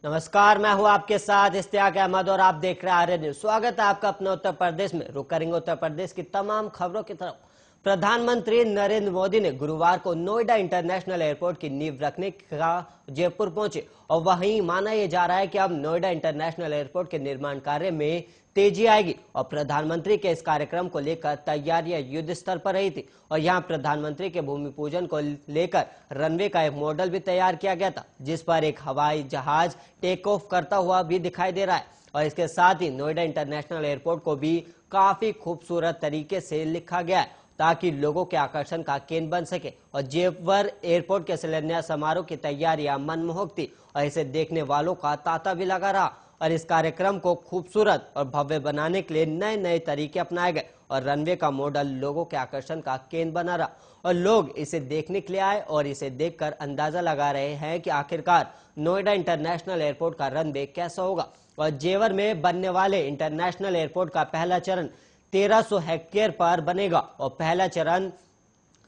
नमस्कार, मैं हूं आपके साथ इश्तियाक अहमद और आप देख रहे हैं आर्य न्यूज। स्वागत है आपका अपने उत्तर प्रदेश में। रुक करेंगे उत्तर प्रदेश की तमाम खबरों की तरफ। प्रधानमंत्री नरेंद्र मोदी ने गुरुवार को नोएडा इंटरनेशनल एयरपोर्ट की नींव रखने का जयपुर पहुंचे और वहीं माना यह जा रहा है कि अब नोएडा इंटरनेशनल एयरपोर्ट के निर्माण कार्य में तेजी आएगी और प्रधानमंत्री के इस कार्यक्रम को लेकर तैयारियां युद्ध स्तर पर रही थी और यहां प्रधानमंत्री के भूमि पूजन को लेकर रनवे का एक मॉडल भी तैयार किया गया था, जिस पर एक हवाई जहाज टेक ऑफ करता हुआ भी दिखाई दे रहा है। और इसके साथ ही नोएडा इंटरनेशनल एयरपोर्ट को भी काफी खूबसूरत तरीके से लिखा गया है ताकि लोगों के आकर्षण का केंद्र बन सके। और जेवर एयरपोर्ट के शिलान्यास समारोह की तैयारियां मनमोहक थी और इसे देखने वालों का तांता भी लगा रहा और इस कार्यक्रम को खूबसूरत और भव्य बनाने के लिए नए नए तरीके अपनाए गए और रनवे का मॉडल लोगों के आकर्षण का केंद्र बना रहा और लोग इसे देखने के लिए आए और इसे देखकर अंदाजा लगा रहे हैं कि आखिरकार नोएडा इंटरनेशनल एयरपोर्ट का रनवे कैसा होगा। और जेवर में बनने वाले इंटरनेशनल एयरपोर्ट का पहला चरण 1300 हेक्टेयर पर बनेगा और पहला चरण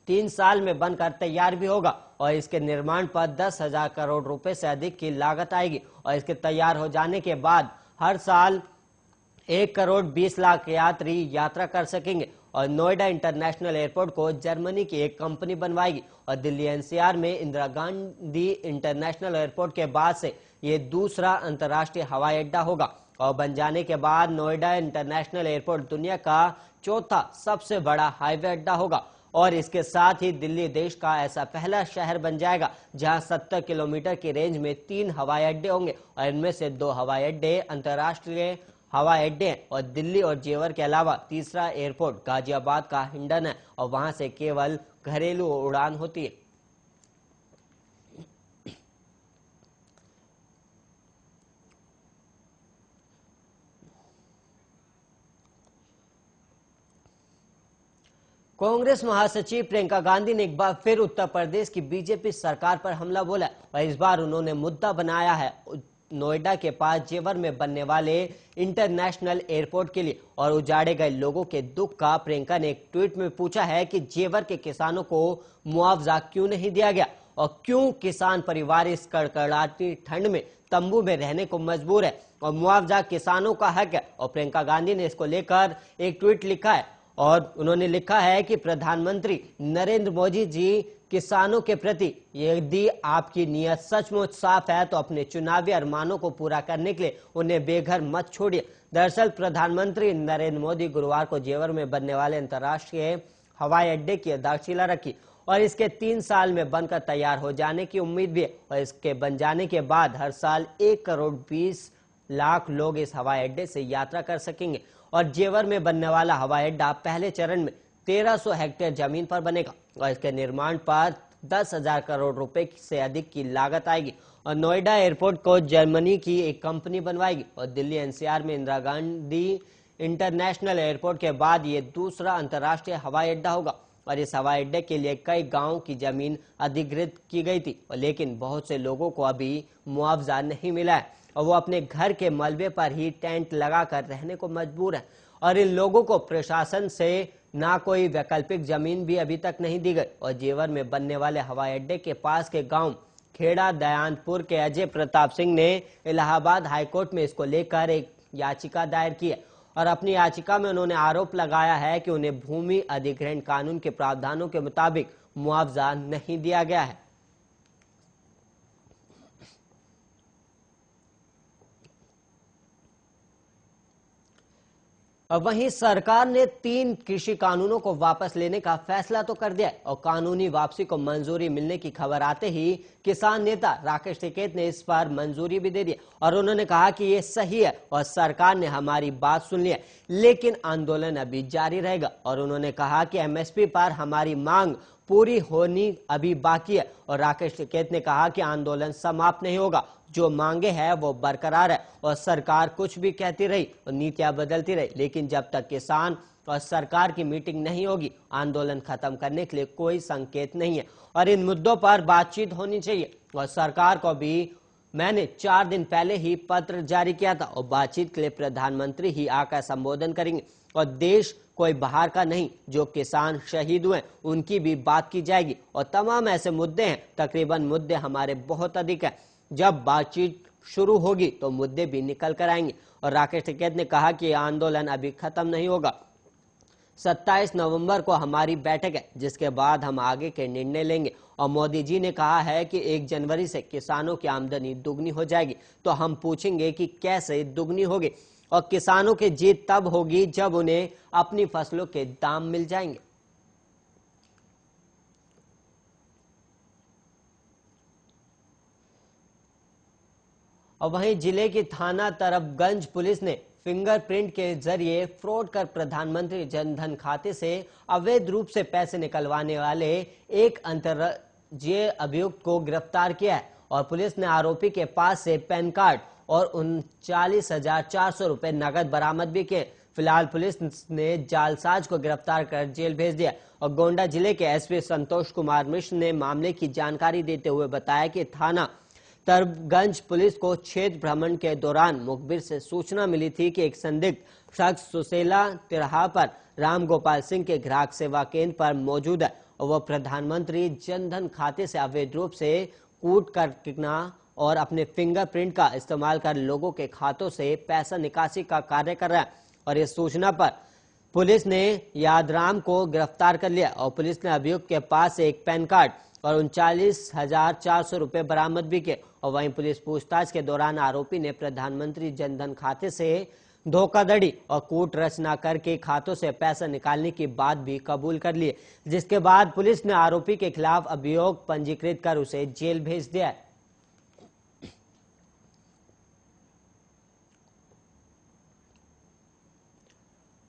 3 साल में बनकर तैयार भी होगा और इसके निर्माण पर 10,000 करोड़ रुपए से अधिक की लागत आएगी और इसके तैयार हो जाने के बाद हर साल 1 करोड़ 20 लाख यात्री यात्रा कर सकेंगे। और नोएडा इंटरनेशनल एयरपोर्ट को जर्मनी की एक कंपनी बनवाएगी और दिल्ली एनसीआर में इंदिरा गांधी इंटरनेशनल एयरपोर्ट के बाद से ये दूसरा अंतर्राष्ट्रीय हवाई अड्डा होगा और बन जाने के बाद नोएडा इंटरनेशनल एयरपोर्ट दुनिया का चौथा सबसे बड़ा हाईवे अड्डा होगा और इसके साथ ही दिल्ली देश का ऐसा पहला शहर बन जाएगा जहां 70 किलोमीटर की रेंज में 3 हवाई अड्डे होंगे और इनमें से 2 हवाई अड्डे अंतर्राष्ट्रीय हवाई अड्डे हैं और दिल्ली और जेवर के अलावा तीसरा एयरपोर्ट गाजियाबाद का हिंडन है और वहां से केवल घरेलू उड़ान होती है। कांग्रेस महासचिव प्रियंका गांधी ने एक बार फिर उत्तर प्रदेश की बीजेपी सरकार पर हमला बोला और इस बार उन्होंने मुद्दा बनाया है नोएडा के पास जेवर में बनने वाले इंटरनेशनल एयरपोर्ट के लिए और उजाड़े गए लोगों के दुख का। प्रियंका ने एक ट्वीट में पूछा है कि जेवर के किसानों को मुआवजा क्यों नहीं दिया गया और क्यों किसान परिवार इस कड़कड़ाती ठंड में तंबू में रहने को मजबूर है और मुआवजा किसानों का हक है। और प्रियंका गांधी ने इसको लेकर एक ट्वीट लिखा है और उन्होंने लिखा है कि प्रधानमंत्री नरेंद्र मोदी जी, किसानों के प्रति यदि आपकी नीयत सचमुच साफ है तो अपने चुनावी अरमानों को पूरा करने के लिए उन्हें बेघर मत छोड़िए। दरअसल प्रधानमंत्री नरेंद्र मोदी गुरुवार को जेवर में बनने वाले अंतर्राष्ट्रीय हवाई अड्डे की आधारशिला रखी और इसके 3 साल में बनकर तैयार हो जाने की उम्मीद भी है और इसके बन जाने के बाद हर साल 1 करोड़ 20 लाख लोग इस हवाई अड्डे से यात्रा कर सकेंगे। और जेवर में बनने वाला हवाई अड्डा पहले चरण में 1300 हेक्टेयर जमीन पर बनेगा और इसके निर्माण पर 10,000 करोड़ रुपए से अधिक की लागत आएगी और नोएडा एयरपोर्ट को जर्मनी की एक कंपनी बनवाएगी और दिल्ली एनसीआर में इंदिरा गांधी इंटरनेशनल एयरपोर्ट के बाद ये दूसरा अंतर्राष्ट्रीय हवाई अड्डा होगा। और इस हवाई अड्डे के लिए कई गांवों की जमीन अधिग्रहित की गई थी लेकिन बहुत से लोगों को अभी मुआवजा नहीं मिला है और वो अपने घर के मलबे पर ही टेंट लगाकर रहने को मजबूर है और इन लोगों को प्रशासन से ना कोई वैकल्पिक जमीन भी अभी तक नहीं दी गई। और जेवर में बनने वाले हवाई अड्डे के पास के गांव खेड़ा दयानपुर के अजय प्रताप सिंह ने इलाहाबाद हाईकोर्ट में इसको लेकर एक याचिका दायर की है और अपनी याचिका में उन्होंने आरोप लगाया है कि उन्हें भूमि अधिग्रहण कानून के प्रावधानों के मुताबिक मुआवजा नहीं दिया गया है। और वहीं सरकार ने 3 कृषि कानूनों को वापस लेने का फैसला तो कर दिया है और कानूनी वापसी को मंजूरी मिलने की खबर आते ही किसान नेता राकेश टिकैत ने इस पर मंजूरी भी दे दी और उन्होंने कहा कि ये सही है और सरकार ने हमारी बात सुन ली है लेकिन आंदोलन अभी जारी रहेगा। और उन्होंने कहा कि एमएसपी पर हमारी मांग पूरी होनी अभी बाकी है और राकेश टिकैत ने कहा कि आंदोलन समाप्त नहीं होगा, जो मांगे हैं वो बरकरार है और सरकार कुछ भी कहती रही और नीतियां बदलती रही लेकिन जब तक किसान और सरकार की मीटिंग नहीं होगी आंदोलन खत्म करने के लिए कोई संकेत नहीं है और इन मुद्दों पर बातचीत होनी चाहिए। और सरकार को भी मैंने 4 दिन पहले ही पत्र जारी किया था और बातचीत के लिए प्रधानमंत्री ही आकर संबोधन करेंगे और देश कोई बाहर का नहीं, जो किसान शहीद हुए उनकी भी बात की जाएगी और तमाम ऐसे मुद्दे हैं, तकरीबन मुद्दे हमारे बहुत अधिक हैं। जब बातचीत शुरू होगी तो मुद्दे भी निकल कर आएंगे। और राकेश टिकैत ने कहा कि यह आंदोलन अभी खत्म नहीं होगा। 27 नवंबर को हमारी बैठक है, जिसके बाद हम आगे के निर्णय लेंगे। और मोदी जी ने कहा है कि 1 जनवरी से किसानों की आमदनी दुगनी हो जाएगी। तो हम पूछेंगे कि कैसे दुगनी होगी। और किसानों की जीत तब होगी जब उन्हें अपनी फसलों के दाम मिल जाएंगे। और वहीं जिले की थाना तरफगंज पुलिस ने फिंगरप्रिंट के जरिए फ्रॉड कर प्रधानमंत्री जनधन खाते से अवैध रूप से पैसे निकलवाने वाले एक अंतर्राज्यीय अभियुक्त को गिरफ्तार किया है। और पुलिस ने आरोपी के पास से पैन कार्ड और 39,400 रुपए नगद बरामद भी किए। फिलहाल पुलिस ने जालसाज को गिरफ्तार कर जेल भेज दिया। और गोंडा जिले के एसपी संतोष कुमार मिश्र ने मामले की जानकारी देते हुए बताया कि थाना तरफगंज पुलिस को क्षेत्र भ्रमण के दौरान मुखबिर से सूचना मिली थी कि एक संदिग्ध शख्स सुसेला तिराहा पर राम गोपाल सिंह के ग्राहक सेवा केंद्र पर मौजूद है और वह प्रधानमंत्री जनधन खाते से अवैध रूप से कूट करना और अपने फिंगरप्रिंट का इस्तेमाल कर लोगों के खातों से पैसा निकासी का कार्य कर रहा है। और इस सूचना पर पुलिस ने यादराम को गिरफ्तार कर लिया और पुलिस ने अभियुक्त के पास से एक पैन कार्ड और 39,400 रुपए बरामद भी किए। और वहीं पुलिस पूछताछ के दौरान आरोपी ने प्रधानमंत्री जनधन खाते से धोखाधड़ी और कूट रचना करके खातों से पैसा निकालने की बात भी कबूल कर ली, जिसके बाद पुलिस ने आरोपी के खिलाफ अभियोग पंजीकृत कर उसे जेल भेज दिया है।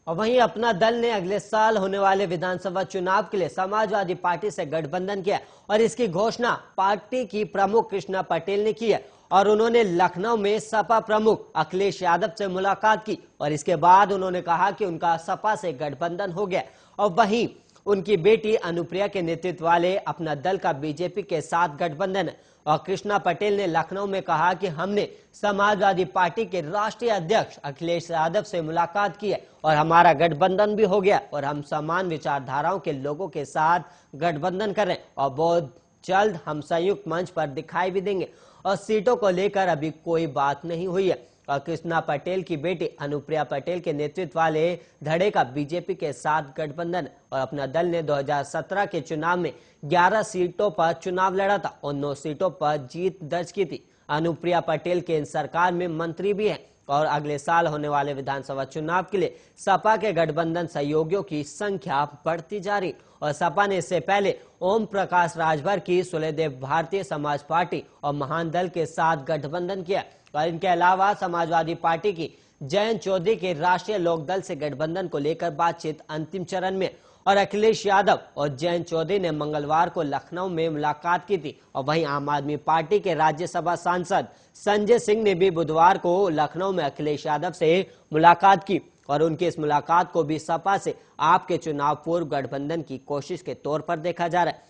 और वहीं अपना दल ने अगले साल होने वाले विधानसभा चुनाव के लिए समाजवादी पार्टी से गठबंधन किया और इसकी घोषणा पार्टी की प्रमुख कृष्णा पटेल ने की है। और उन्होंने लखनऊ में सपा प्रमुख अखिलेश यादव से मुलाकात की और इसके बाद उन्होंने कहा कि उनका सपा से गठबंधन हो गया। और वहीं उनकी बेटी अनुप्रिया के नेतृत्व वाले अपना दल का बीजेपी के साथ गठबंधन है। और कृष्णा पटेल ने लखनऊ में कहा कि हमने समाजवादी पार्टी के राष्ट्रीय अध्यक्ष अखिलेश यादव से मुलाकात की है और हमारा गठबंधन भी हो गया और हम समान विचारधाराओं के लोगों के साथ गठबंधन कर रहे हैं और बहुत जल्द हम संयुक्त मंच पर दिखाई भी देंगे। और सीटों को लेकर अभी कोई बात नहीं हुई है। और कृष्णा पटेल की बेटी अनुप्रिया पटेल के नेतृत्व वाले धड़े का बीजेपी के साथ गठबंधन और अपना दल ने 2017 के चुनाव में 11 सीटों पर चुनाव लड़ा था और 9 सीटों पर जीत दर्ज की थी। अनुप्रिया पटेल के सरकार में मंत्री भी हैं और अगले साल होने वाले विधानसभा चुनाव के लिए सपा के गठबंधन सहयोगियों की संख्या बढ़ती जा रही। और सपा ने इससे पहले ओम प्रकाश राजभर की सुलेदेव भारतीय समाज पार्टी और महान दल के साथ गठबंधन किया। और इनके अलावा समाजवादी पार्टी की जयंत चौधरी के राष्ट्रीय लोकदल से गठबंधन को लेकर बातचीत अंतिम चरण में और अखिलेश यादव और जयंत चौधरी ने मंगलवार को लखनऊ में मुलाकात की थी। और वहीं आम आदमी पार्टी के राज्यसभा सांसद संजय सिंह ने भी बुधवार को लखनऊ में अखिलेश यादव से मुलाकात की और उनकी इस मुलाकात को भी सपा से आपके चुनाव पूर्व गठबंधन की कोशिश के तौर पर देखा जा रहा है।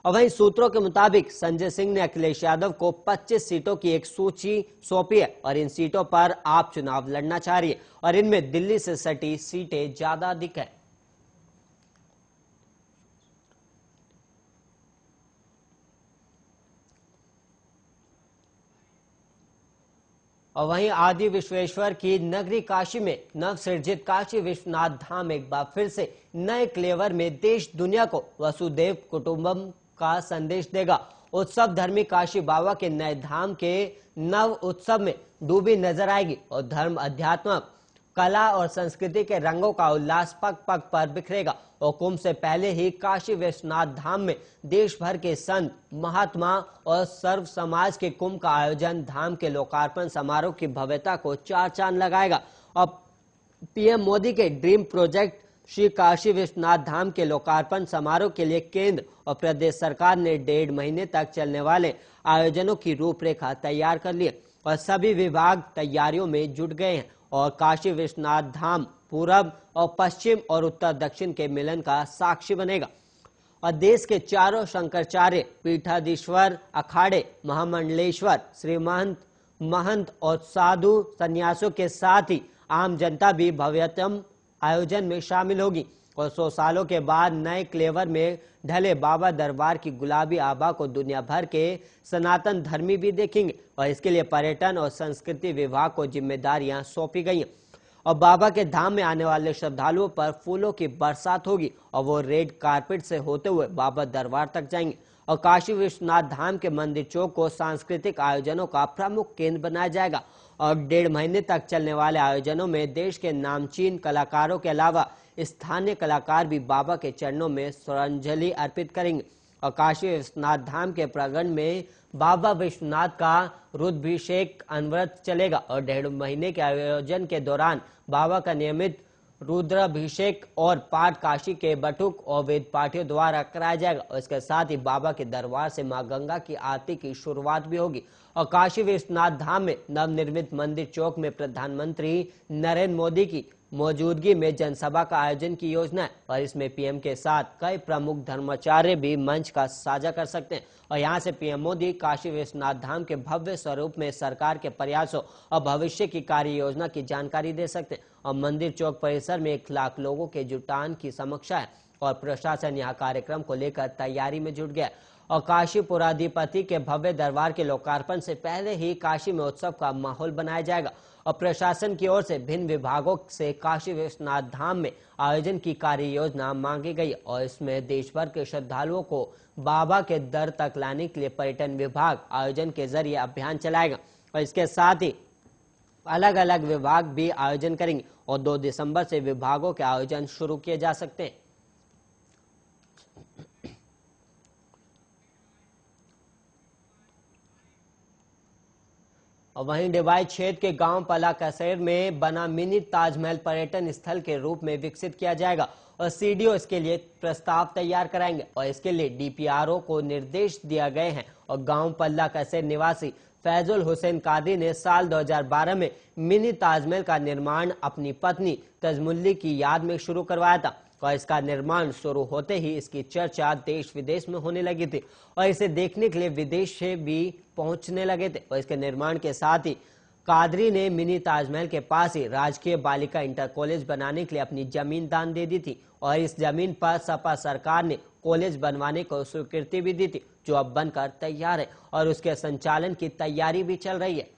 और वहीं सूत्रों के मुताबिक संजय सिंह ने अखिलेश यादव को 25 सीटों की एक सूची सौंपी है और इन सीटों पर आप चुनाव लड़ना चाह रही है और इनमें दिल्ली से सटी सीटें ज्यादा अधिक है। और वहीं आदि विश्वेश्वर की नगरी काशी में नवसृजित काशी विश्वनाथ धाम एक बार फिर से नए क्लेवर में देश दुनिया को वसुदेव कुटुंबम का संदेश देगा। उत्सव धर्मी काशी बाबा के नए धाम के नव उत्सव में डूबी नजर आएगी और धर्म अध्यात्म कला और संस्कृति के रंगों का उल्लास पग पग पर बिखरेगा। और कुंभ से पहले ही काशी विश्वनाथ धाम में देश भर के संत महात्मा और सर्व समाज के कुंभ का आयोजन धाम के लोकार्पण समारोह की भव्यता को चार चांद लगाएगा। और पीएम मोदी के ड्रीम प्रोजेक्ट श्री काशी विश्वनाथ धाम के लोकार्पण समारोह के लिए केंद्र और प्रदेश सरकार ने 1.5 महीने तक चलने वाले आयोजनों की रूपरेखा तैयार कर ली है और सभी विभाग तैयारियों में जुट गए हैं। और काशी विश्वनाथ धाम पूरब और पश्चिम और उत्तर दक्षिण के मिलन का साक्षी बनेगा और देश के चारों शंकराचार्य पीठाधीश्वर अखाड़े महामंडलेश्वर श्री महंत और साधु संन्यासों के साथ ही आम जनता भी भव्यतम आयोजन में शामिल होगी। और 100 सालों के बाद नए क्लेवर में ढले बाबा दरबार की गुलाबी आभा को दुनिया भर के सनातन धर्मी भी देखेंगे और इसके लिए पर्यटन और संस्कृति विभाग को जिम्मेदारियां सौंपी गई हैं। और बाबा के धाम में आने वाले श्रद्धालुओं पर फूलों की बरसात होगी और वो रेड कारपेट से होते हुए बाबा दरबार तक जाएंगे। और काशी विश्वनाथ धाम के मंदिर चौक को सांस्कृतिक आयोजनों का प्रमुख केंद्र बनाया जाएगा और 1.5 महीने तक चलने वाले आयोजनों में देश के नामचीन कलाकारों के अलावा स्थानीय कलाकार भी बाबा के चरणों में श्रद्धांजलि अर्पित करेंगे। और काशी विश्वनाथ धाम के प्रांगण में बाबा विश्वनाथ का रुद्राभिषेक अनवरत चलेगा और 1.5 महीने के आयोजन के दौरान बाबा का नियमित रुद्राभिषेक और पाठ काशी के बटुक और वेद पाठियों द्वारा कराया जाएगा और इसके साथ ही बाबा के दरबार से मां गंगा की आरती की शुरुआत भी होगी। और काशी विश्वनाथ धाम में नवनिर्मित मंदिर चौक में प्रधानमंत्री नरेंद्र मोदी की मौजूदगी में जनसभा का आयोजन की योजना है और इसमें पीएम के साथ कई प्रमुख धर्माचार्य भी मंच का साझा कर सकते हैं। और यहां से पीएम मोदी काशी विश्वनाथ धाम के भव्य स्वरूप में सरकार के प्रयासों और भविष्य की कार्य योजना की जानकारी दे सकते हैं। और मंदिर चौक परिसर में 1 लाख लोगों के जुटान की समीक्षा है और प्रशासन यहाँ कार्यक्रम को लेकर तैयारी में जुट गया। और काशी पुराधिपति के भव्य दरबार के लोकार्पण से पहले ही काशी में उत्सव का माहौल बनाया जाएगा और प्रशासन की ओर से भिन्न विभागों से काशी विश्वनाथ धाम में आयोजन की कार्य योजना मांगी गई और इसमें देश भर के श्रद्धालुओं को बाबा के दर तक लाने के लिए पर्यटन विभाग आयोजन के जरिए अभियान चलाएगा और इसके साथ ही अलग अलग विभाग भी आयोजन करेंगे और 2 दिसंबर से विभागों के आयोजन शुरू किए जा सकते हैं। और वहीं डिवाई क्षेत्र के गांव पला कसेर में बना मिनी ताजमहल पर्यटन स्थल के रूप में विकसित किया जाएगा और सीडीओ इसके लिए प्रस्ताव तैयार कराएंगे और इसके लिए डीपीआरओ को निर्देश दिया गए हैं। और गांव पल्ला कसेर निवासी फैजुल हुसैन कादरी ने साल 2012 में मिनी ताजमहल का निर्माण अपनी पत्नी तजमुल्ली की याद में शुरू करवाया था और इसका निर्माण शुरू होते ही इसकी चर्चा देश विदेश में होने लगी थी और इसे देखने के लिए विदेश से भी पहुंचने लगे थे। और इसके निर्माण के साथ ही कादरी ने मिनी ताजमहल के पास ही राजकीय बालिका इंटर कॉलेज बनाने के लिए अपनी जमीन दान दे दी थी और इस जमीन पर सपा सरकार ने कॉलेज बनवाने को स्वीकृति भी दी थी जो अब बनकर तैयार है और उसके संचालन की तैयारी भी चल रही है।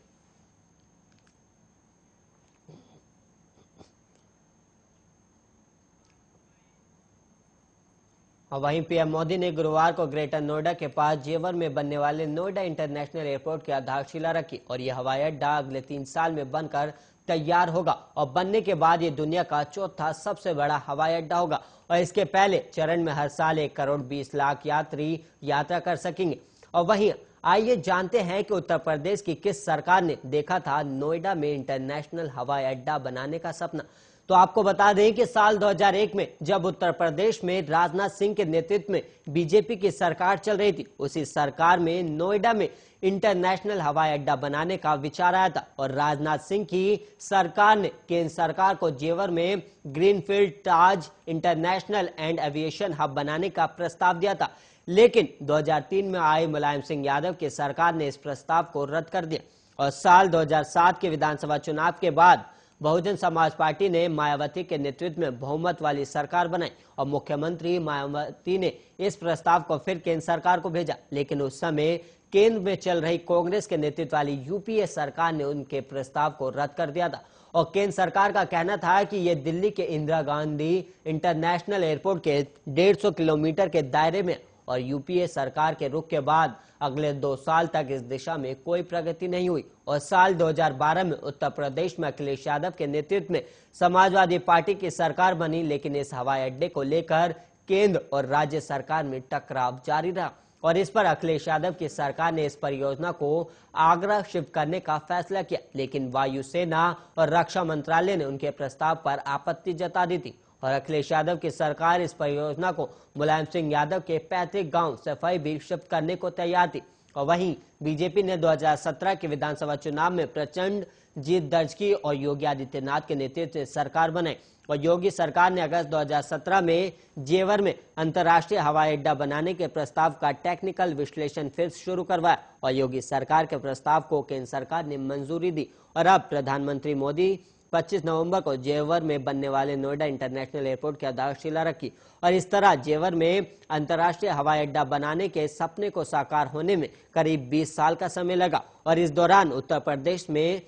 और वहीं पीएम मोदी ने गुरुवार को ग्रेटर नोएडा के पास जेवर में बनने वाले नोएडा इंटरनेशनल एयरपोर्ट की आधारशिला रखी और यह हवाई अड्डा अगले 3 साल में बनकर तैयार होगा और बनने के बाद ये दुनिया का चौथा सबसे बड़ा हवाई अड्डा होगा और इसके पहले चरण में हर साल 1 करोड़ 20 लाख यात्री यात्रा कर सकेंगे। और वहीं आइए जानते हैं कि उत्तर प्रदेश की किस सरकार ने देखा था नोएडा में इंटरनेशनल हवाई अड्डा बनाने का सपना। तो आपको बता दें कि साल 2001 में जब उत्तर प्रदेश में राजनाथ सिंह के नेतृत्व में बीजेपी की सरकार चल रही थी, उसी सरकार में नोएडा में इंटरनेशनल हवाई अड्डा बनाने का विचार आया था और राजनाथ सिंह की सरकार ने केंद्र सरकार को जेवर में greenfield Taj international and aviation hub बनाने का प्रस्ताव दिया था, लेकिन 2003 में आई मुलायम सिंह यादव की सरकार ने इस प्रस्ताव को रद्द कर दिया और साल 2007 के विधानसभा चुनाव के बाद बहुजन समाज पार्टी ने मायावती के नेतृत्व में बहुमत वाली सरकार बनाई और मुख्यमंत्री मायावती ने इस प्रस्ताव को फिर केंद्र सरकार को भेजा, लेकिन उस समय केंद्र में चल रही कांग्रेस के नेतृत्व वाली यूपीए सरकार ने उनके प्रस्ताव को रद्द कर दिया था और केंद्र सरकार का कहना था कि यह दिल्ली के इंदिरा गांधी इंटरनेशनल एयरपोर्ट के 150 किलोमीटर के दायरे में और यूपीए सरकार के रुख के बाद अगले 2 साल तक इस दिशा में कोई प्रगति नहीं हुई और साल 2012 में उत्तर प्रदेश में अखिलेश यादव के नेतृत्व में समाजवादी पार्टी की सरकार बनी, लेकिन इस हवाई अड्डे को लेकर केंद्र और राज्य सरकार में टकराव जारी रहा और इस पर अखिलेश यादव की सरकार ने इस परियोजना को आगरा शिफ्ट करने का फैसला किया, लेकिन वायुसेना और रक्षा मंत्रालय ने उनके प्रस्ताव पर आपत्ति जता दी थी और अखिलेश यादव की सरकार इस परियोजना को मुलायम सिंह यादव के पैतृक गांव सफाई भी शिफ्ट करने को तैयार थी। और वहीं बीजेपी ने 2017 के विधानसभा चुनाव में प्रचंड जीत दर्ज की और योगी आदित्यनाथ के नेतृत्व में सरकार बनाई और योगी सरकार ने अगस्त 2017 में जेवर में अंतर्राष्ट्रीय हवाई अड्डा बनाने के प्रस्ताव का टेक्निकल विश्लेषण फिर शुरू करवाया और योगी सरकार के प्रस्ताव को केंद्र सरकार ने मंजूरी दी और अब प्रधानमंत्री मोदी 25 नवंबर को जेवर में बनने वाले नोएडा इंटरनेशनल एयरपोर्ट की आधारशिला रखी और इस तरह जेवर में अंतर्राष्ट्रीय हवाई अड्डा बनाने के सपने को साकार होने में करीब 20 साल का समय लगा और इस दौरान उत्तर प्रदेश में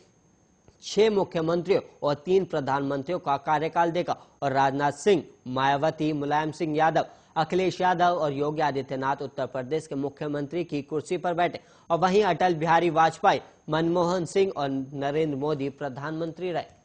6 मुख्यमंत्रियों और 3 प्रधानमंत्रियों का कार्यकाल देखा और राजनाथ सिंह, मायावती, मुलायम सिंह यादव, अखिलेश यादव और योगी आदित्यनाथ उत्तर प्रदेश के मुख्यमंत्री की कुर्सी पर बैठे और वहीं अटल बिहारी वाजपेयी, मनमोहन सिंह और नरेंद्र मोदी प्रधानमंत्री रहे।